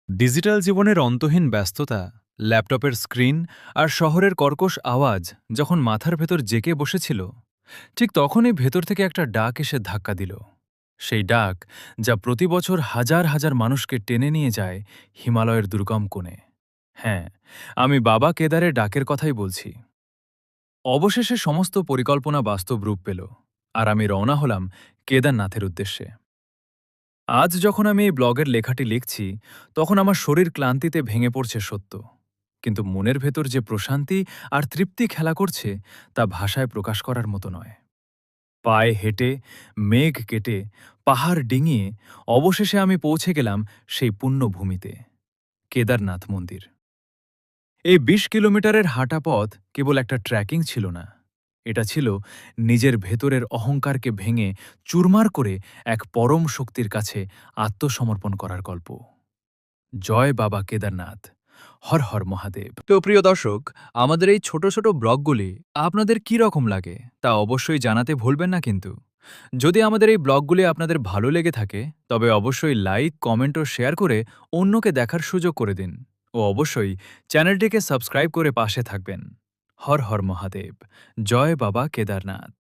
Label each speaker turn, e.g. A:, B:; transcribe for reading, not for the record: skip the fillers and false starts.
A: Digital জীবনের অন্তহীন ব্যস্ততা, ল্যাপটপের স্ক্রিন আর শহরের কর্কশ আওয়াজ যখন মাথার ভেতর জেঁকে বসেছিল, ঠিক তখনই ভেতর থেকে একটা ডাক এসে ধাক্কা দিল। সেই ডাক যা প্রতি বছর হাজার হাজার মানুষকে টেনে নিয়ে যায় হিমালয়ের দুর্গম কোণে। হ্যাঁ, আমি বাবা কেদারের ডাকের কথাই বলছি। অবশেষে সমস্ত পরিকল্পনা বাস্তব রূপ পেল, আর আমি রওনা হলাম কেদারনাথের উদ্দেশ্যে। আজ যখন আমি এই ব্লগের লেখাটি লিখছি, তখন আমার শরীর ক্লান্তিতে ভেঙে পড়ছে সত্য, কিন্তু মনের ভেতর যে প্রশান্তি আর তৃপ্তি খেলা করছে তা ভাষায় প্রকাশ করার মতো নয়। পায়ে হেঁটে, মেঘ কেটে, পাহাড় ডিঙিয়ে অবশেষে আমি পৌঁছে গেলাম সেই পুণ্যভূমিতে, কেদারনাথ মন্দির। এই ২০ কিলোমিটারের হাঁটা পথ কেবল একটা ট্র্যাকিং ছিল না, এটা ছিল নিজের ভেতরের অহংকারকে ভেঙে চুরমার করে এক পরম শক্তির কাছে আত্মসমর্পণ করার গল্প। জয় বাবা কেদারনাথ, হর হর মহাদেব। তো প্রিয় দর্শক, আমাদের এই ছোট ছোট ব্লগগুলি আপনাদের কি রকম লাগে তা অবশ্যই জানাতে ভুলবেন না কিন্তু। যদি আমাদের এই ব্লগগুলি আপনাদের ভালো লেগে থাকে, তবে অবশ্যই লাইক, কমেন্ট ও শেয়ার করে অন্যকে দেখার সুযোগ করে দিন। ও অবশ্যই চ্যানেলটিকে সাবস্ক্রাইব করে পাশে থাকবেন। হর হর মহাদেব, জয় বাবা কেদারনাথ।